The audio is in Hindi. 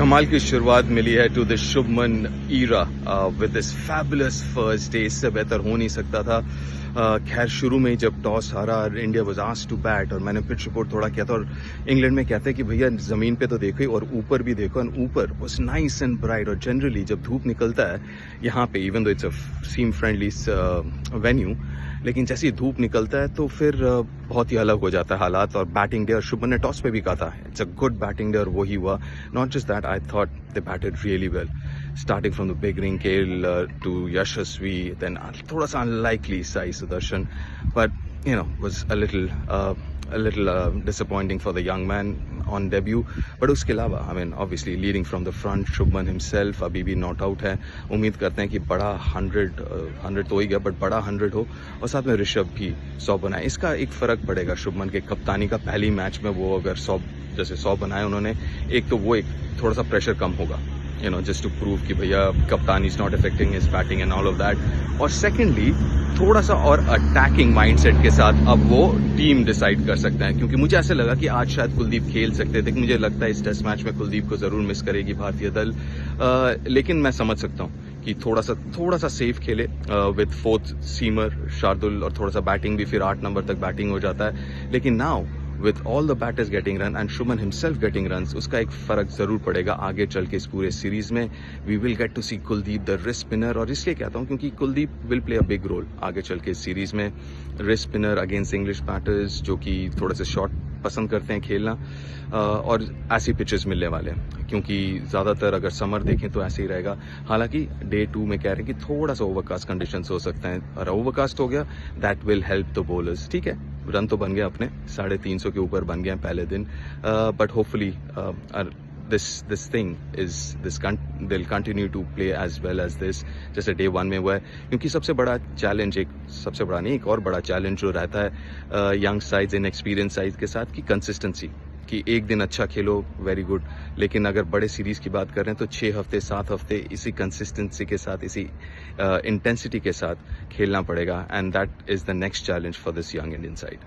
कमाल की शुरुआत मिली है to the Shubman era with this fabulous first day. इससे बेहतर हो नहीं सकता था। खैर शुरू में ही जब टॉस हारा India was asked to bat और मैंने पिच रिपोर्ट थोड़ा किया था और इंग्लैंड में कहते हैं कि भैया ज़मीन पे तो देखो और ऊपर भी देखो, एंड ऊपर वाज नाइस एंड ब्राइट। और जनरली जब धूप निकलता है यहाँ पे, even though it's a seam friendly venue, लेकिन जैसे ही धूप निकलता है तो फिर बहुत ही अलग हो जाता है हालात। और बैटिंग डे, और शुभमन ने टॉस पे भी कहा था it's a good batting day, और वही हुआ। Not just that, I thought they batted really well, starting from the beginning, KL to Yashasvi, then थोड़ा सा unlikely Sai Sudarshan, but you know was a little disappointing for the young man on debut. But उसके अलावा I mean obviously leading from the front, Shubman himself अभी भी नॉट आउट है। उम्मीद करते हैं कि बड़ा 100 तो ही गया, बट बड़ा 100 हो, और साथ में ऋषभ भी 100 बनाए। इसका एक फ़र्क पड़ेगा शुभमन के कप्तानी का। पहली मैच में वो अगर 100 बनाए उन्होंने, एक तो वो एक थोड़ा सा प्रेशर कम होगा, you know, just to prove कि भैया कप्तान is not affecting his batting and all of that. और सेकेंडली थोड़ा सा और अटैकिंग माइंडसेट के साथ अब वो टीम डिसाइड कर सकते हैं, क्योंकि मुझे ऐसे लगा कि आज शायद कुलदीप खेल सकते थे। मुझे लगता है इस टेस्ट मैच में कुलदीप को जरूर मिस करेगी भारतीय दल, लेकिन मैं समझ सकता हूँ कि थोड़ा सा सेफ खेले विद फोर्थ सीमर शार्दुल, और थोड़ा सा बैटिंग भी फिर 8 नंबर तक बैटिंग हो जाता है। लेकिन now with all the batters getting run and Shubman himself getting runs, उसका एक फर्क जरूर पड़ेगा आगे चल के इस पूरे सीरीज में। We will get to see Kuldeep the wrist spinner, और इसलिए कहता हूँ क्योंकि Kuldeep will play a big role आगे चल के इस सीरीज में। Wrist spinner against English batters जो कि थोड़े से शॉट पसंद करते हैं खेलना, और ऐसी पिचेस मिलने वाले हैं, क्योंकि ज़्यादातर अगर समर देखें तो ऐसे ही रहेगा। हालांकि डे 2 में कह रहे हैं कि थोड़ा सा ओवरकास्ट कंडीशंस हो सकते हैं, और ओवरकास्ट हो गया that will help the bowlers. ठीक है, रन तो बन गए अपने 350 के ऊपर बन गए पहले दिन, but hopefully this thing is they'll continue to play as well as this जैसे डे 1 में हुआ है। क्योंकि सबसे बड़ा चैलेंज, एक और बड़ा चैलेंज जो रहता है यंग साइड्स, इनएक्सपीरियंस साइड्स के साथ, की कंसिस्टेंसी, कि एक दिन अच्छा खेलो वेरी गुड, लेकिन अगर बड़े सीरीज की बात कर रहे हैं तो 6 हफ्ते 7 हफ्ते इसी कंसिस्टेंसी के साथ, इसी इंटेंसिटी के साथ खेलना पड़ेगा, and that is the next challenge for this young Indian side.